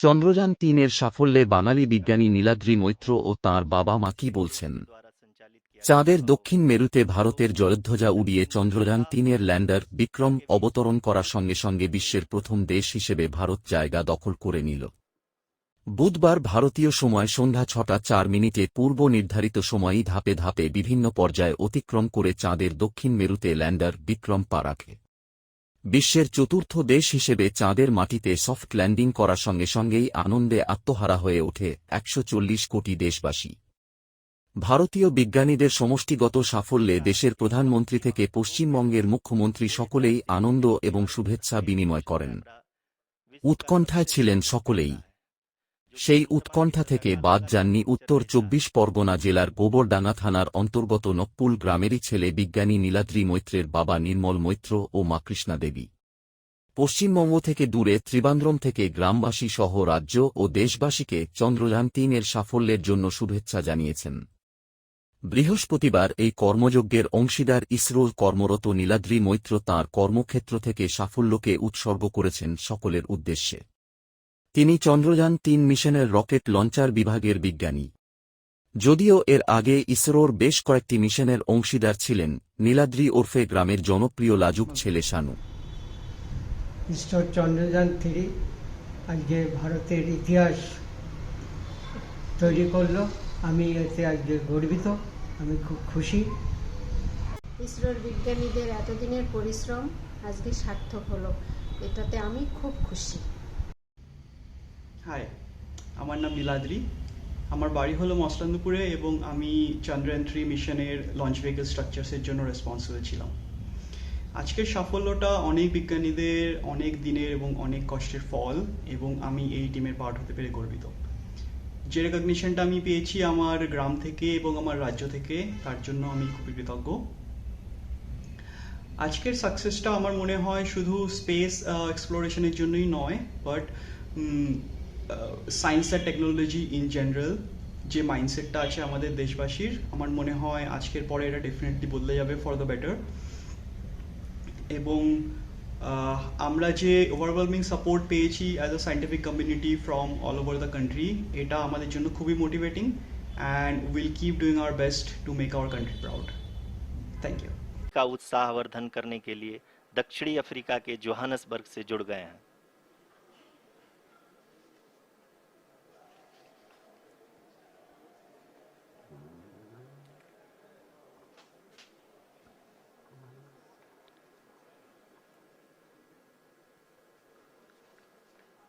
চন্দ্রযান-৩ এর সাফল্যে বাঙালি বিজ্ঞানী নীলাদ্রি মৈত্র ও তাঁর বাবা-মা কি বলছেন? চাঁদের দক্ষিণ মেরুতে ভারতের জলধ্বজা উড়িয়ে চন্দ্রযান-৩ এর ল্যান্ডার বিক্রম অবতরণ করার সঙ্গে সঙ্গে বিশ্বের প্রথম দেশ হিসেবে ভারত জায়গা দখল করে নিল। বুধবার ভারতীয় সময় সন্ধ্যা ৬টা ৪ মিনিটে পূর্ব নির্ধারিত সময়ই ধাপে ধাপে বিভিন্ন পর্যায়ে অতিক্রম করে চাঁদের দক্ষিণ মেরুতে ল্যান্ডার বিক্রম পা রাখে। বিশ্বের চতুর্থ দেশ হিসেবে চাঁদের মাটিতে সফট ল্যান্ডিং করার সঙ্গে সঙ্গেই আনন্দে আত্মহারা হয়ে ওঠে ১৪০ কোটি দেশবাসী। ভারতীয় বিজ্ঞানীদের সমষ্টিগত সাফল্যে দেশের প্রধানমন্ত্রী থেকে পশ্চিমবঙ্গের মুখ্যমন্ত্রী সকলেই আনন্দ এবং শুভেচ্ছা বিনিময় করেন। উৎকণ্ঠায় ছিলেন সকলেই। সেই উৎকণ্ঠা থেকে বাদ যাননি উত্তর ২৪ পরগনা জেলার গোবরডাঙ্গা থানার অন্তর্গত নকপুল গ্রামেরই ছেলে বিজ্ঞানী নীলাদ্রি মৈত্রের বাবা নির্মল মৈত্র ও মা কৃষ্ণা দেবী। পশ্চিমবঙ্গ থেকে দূরে ত্রিবান্দ্রম থেকে গ্রামবাসী সহ রাজ্য ও দেশবাসীকে চন্দ্রযান-৩ এর সাফল্যের জন্য শুভেচ্ছা জানিয়েছেন। বৃহস্পতিবার এই কর্মযজ্ঞের অংশীদার ইসরোর কর্মরত নীলাদ্রি মৈত্র তাঁর কর্মক্ষেত্র থেকে সাফল্যকে উৎসর্গ করেছেন সকলের উদ্দেশ্যে। তিনি চন্দ্রযান-৩ মিশনের রকেট লঞ্চার বিভাগের বিজ্ঞানী। যদিও এর আগে ইসরোর বেশ কয়েকটি মিশনের অংশীদার ছিলেন নীলাদ্রি ওরফে গ্রামের জনপ্রিয় লাজুক ছেলে শানু। ইসরোর চন্দ্রযান-3 আজকে ভারতের ইতিহাস তৈরি করলো। আমি এতে আজকে গর্বিত, আমি খুব খুশি। ইসরোর বিজ্ঞানীদের এতদিনের পরিশ্রম আজকে সার্থক হলো, এটাতে আমি খুব খুশি। হাই, আমার নাম নীলাদ্রি। আমার বাড়ি হলো মসলান্দপুরে এবং আমি চন্দ্রযান-3 মিশনের লঞ্চ ভেহিকল স্ট্রাকচার্সের জন্য রেসপন্সিবল ছিলাম। আজকের সাফল্যটা অনেক বিজ্ঞানীদের অনেক দিনের এবং অনেক কষ্টের ফল এবং আমি এই টিমের পার্ট হতে পেরে গর্বিত। যে রেকগনিশনটা আমি পেয়েছি আমার গ্রাম থেকে এবং আমার রাজ্য থেকে, তার জন্য আমি খুবই কৃতজ্ঞ। আজকের সাকসেসটা আমার মনে হয় শুধু স্পেস এক্সপ্লোরেশনের জন্যই নয়, বাট সায়েন্স আর টেকনোলজি ইন জেনারেল যে মাইন্ডসেটটা আছে আমাদের দেশবাসীর, আমার মনে হয় আজকের পরে এটা ডেফিনেটলি বদলে যাবে ফর দ্য বেটার। এবং আমরা যে ওভারওয়েলমিং সাপোর্ট পেয়েছি as a scientific community from all over the country, এটা আমাদের জন্য খুবই motivating and will keep doing our best to make our country proud. Thank you. का उत्साहवर्धन करने के लिए दक्षिणी अफ्रीका के जोहानसबर्ग से जुड़ गए हैं।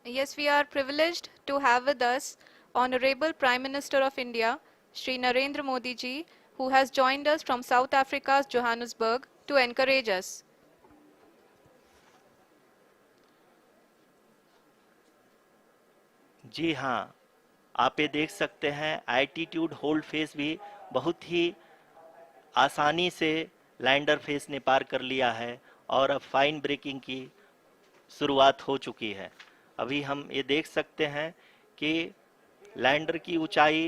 Yes, we are privileged to have with us Honorable Prime Minister of India, Shri Narendra Modi ji, who has joined us from South Africa's Johannesburg to encourage us. जी हाँ, आप ये देख सकते हैं एल्टीट्यूड होल्ड फेस भी बहुत ही आसानी से लैंडर फेस ने पार कर लिया है और अब फाइन ब्रेकिंग की शुरुआत हो चुकी है। अभी हम ये देख सकते हैं कि लैंडर की ऊंचाई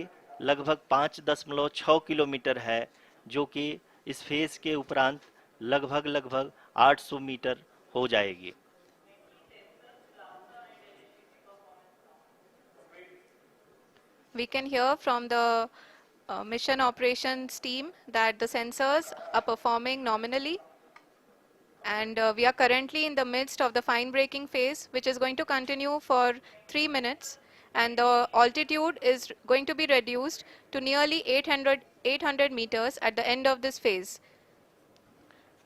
लगभग 5.6 किलोमीटर है, जो कि इस फेस के उपरांत लगभग 800 मीटर हो जाएगी। We can hear from the mission operations team that the sensors are performing nominally, and we are currently in the midst of the fine braking phase, which is going to continue for 3 minutes, and the altitude is going to be reduced to nearly 800 meters at the end of this phase.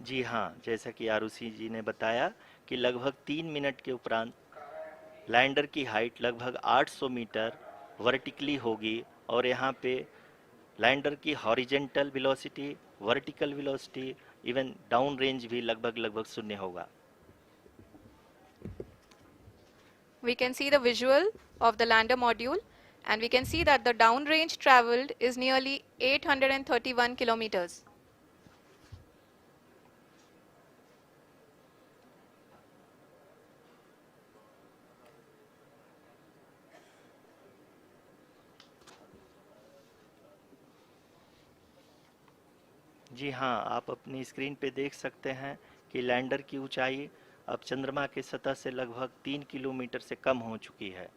जी हाँ, जैसा कि आरुषि जी ने बताया कि लगभग 3 minute के उपरांत lander की हाइट लगभग 800 मीटर वर्टिकली होगी और यहाँ पे लैंडर की horizontal velocity, vertical velocity, even down range भी लगभग शून्य होगा। We can see the visual of the lander module, and we can see that the down range traveled is nearly 831 kilometers. जी हाँ, आप अपनी स्क्रीन पे देख सकते हैं कि लैंडर की ऊंचाई अब चंद्रमा की सतह से लगभग 3 किलोमीटर से कम हो चुकी है।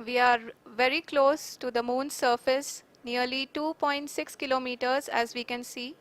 We are very close to the moon's surface, nearly 2.6 kilometers as we can see.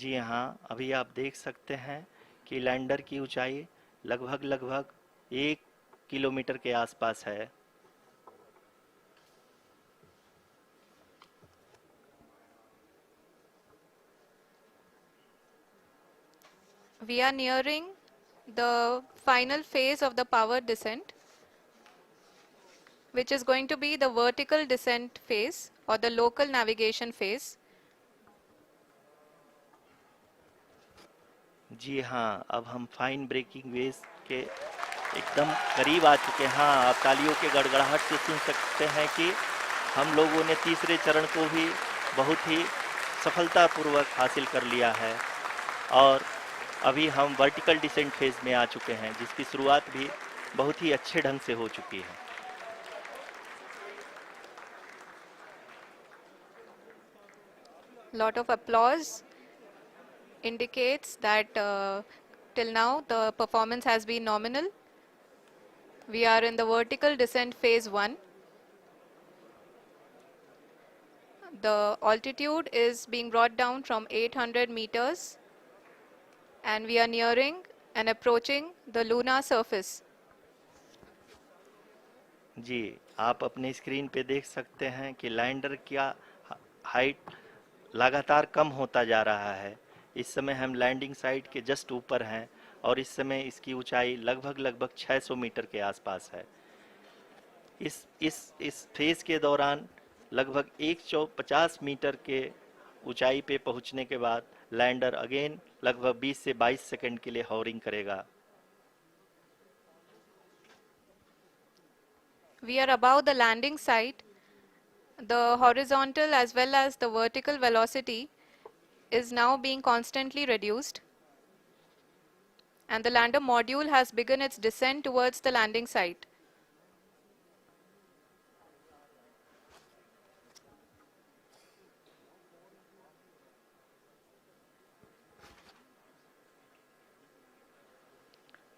जी हाँ, अभी आप देख सकते हैं कि लैंडर की ऊंचाई लगभग 1 किलोमीटर के आसपास है। We are nearing the final phase of the power descent, which is going to be the vertical descent phase or the local navigation phase. जी हाँ, अब हम फाइन ब्रेकिंग वेव्स के एकदम करीब आ चुके हैं। हाँ, आप तालियों के गड़गड़ाहट से सुन सकते हैं कि हम लोगों ने तीसरे चरण को भी बहुत ही सफलतापूर्वक हासिल कर लिया है और अभी हम वर्टिकल डिसेंट फेज में आ चुके हैं, जिसकी शुरुआत भी बहुत ही अच्छे ढंग से हो चुकी है। Lot of applause indicates that till now the performance has been nominal. We are in the vertical descent phase 1. The altitude is being brought down from 800 meters and we are nearing and approaching the lunar surface. जी, आप अपने screen पे देख सकते हैं कि lander का height लगातार कम होता जा रहा है। इस समय हम लैंडिंग साइट के जस्ट ऊपर हैं और इस समय इसकी ऊंचाई लगभग 600 मीटर के आसपास है। इस फेज के दौरान लगभग 150 मीटर के ऊंचाई पे पहुंचने के बाद लैंडर अगेन लगभग 20 से 22 सेकंड के लिए हॉवरिंग करेगा। We are above the landing site. The horizontal as well as the vertical velocity is now being constantly reduced. And the lander module has begun its descent towards the landing site.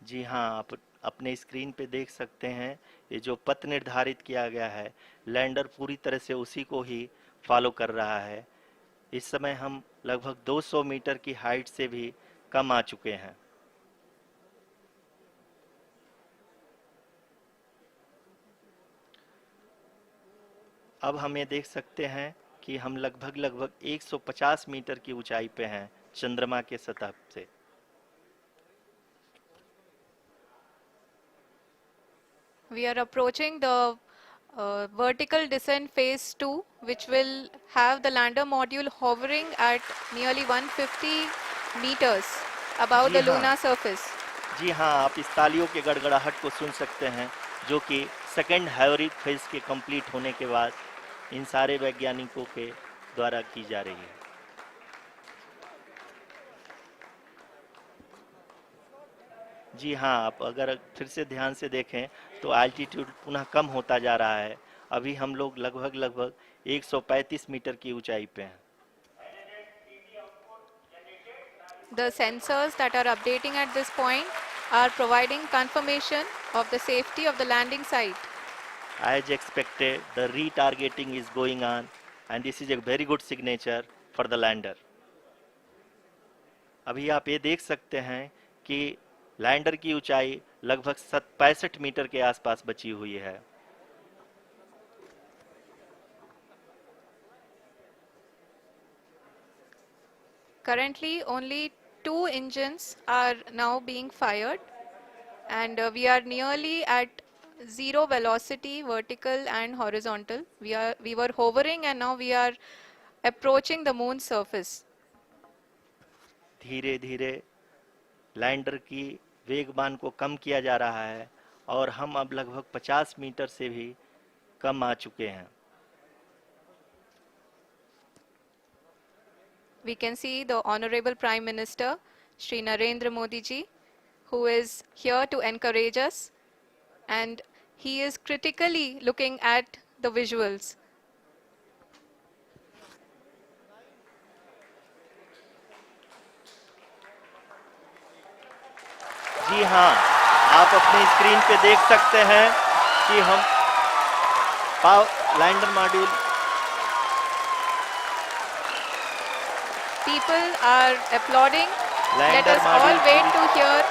जी हाँ, आप अपने screen पे देख सकते हैं ये जो पथ निर्धारित किया गया है, लैंडर पूरी तरह से उसी को ही फॉलो कर रहा है। इस समय हम लगभग 200 मीटर की हाइट से भी कम आ चुके हैं। अब हम ये देख सकते हैं कि हम लगभग 150 मीटर की ऊंचाई पे हैं चंद्रमा के सतह से। We are approaching the vertical descent phase 2, which will have the lander module hovering at nearly 150 meters above the जी हाँ। lunar surface. जी हाँ, आप इस तालियों के गड़गड़ाहट को सुन सकते हैं, जो कि सेकेंड हाइब्रिड फेज के कंप्लीट होने के बाद इन सारे वैज्ञानिकों के द्वारा की जा रही है। जी हाँ, आप अगर फिर से ध्यान से देखें तो एल्टीट्यूड पुनः कम होता जा रहा है। अभी हम लोग लगभग 135 मीटर की ऊंचाई पे हैं। The sensors that are updating at this point are providing confirmation of the safety of the landing site. As expected, the retargeting is going on and this is a very good signature for the lander. अभी आप ये देख सकते हैं कि lander की ऊंचाई लगभग 65 मीटर के आसपास बची हुई है। Currently, only 2 engines are now being fired, and we are nearly at zero velocity, vertical and horizontal. We were hovering, and now we are approaching the moon's surface. धीरे धीरे लैंडर की वेगमान को कम किया जा रहा है और हम अब लगभग 50 मीटर से भी कम आ चुके हैं। we can see the Honorable Prime Minister, Shri Narendra Modi ji, who is here to encourage us, and he is critically looking at the visuals. जी हाँ, आप अपनी स्क्रीन पे देख सकते हैं कि हम lander module People are applauding. Let Lander us all module wait पूरी- to hear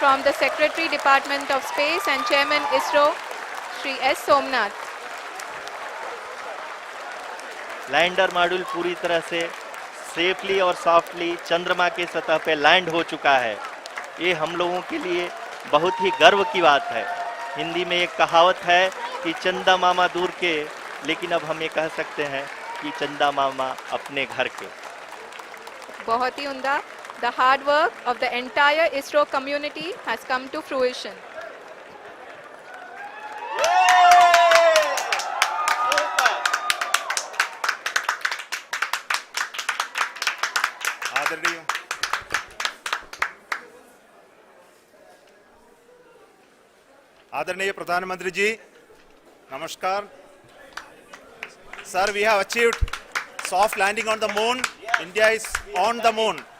from the Secretary Department of Space and Chairman ISRO, Shri S. Somnath. Lander module पूरी तरह से सेफली और सॉफ्टली चंद्रमा के सतह पे लैंड हो चुका है। ये हम लोगों के लिए बहुत ही गर्व की बात है। हिंदी में एक कहावत है कि चंदा मामा दूर के, लेकिन अब हम ये कह सकते हैं कि चंदा मामा अपने घर के। बहुत ही उम्दा. The hard work of the entire ISRO community has come to fruition. आदरणीय आदरणीय प्रधानमंत्री जी, नमस्कार. Sir, we have achieved soft landing on the moon. India is on the moon.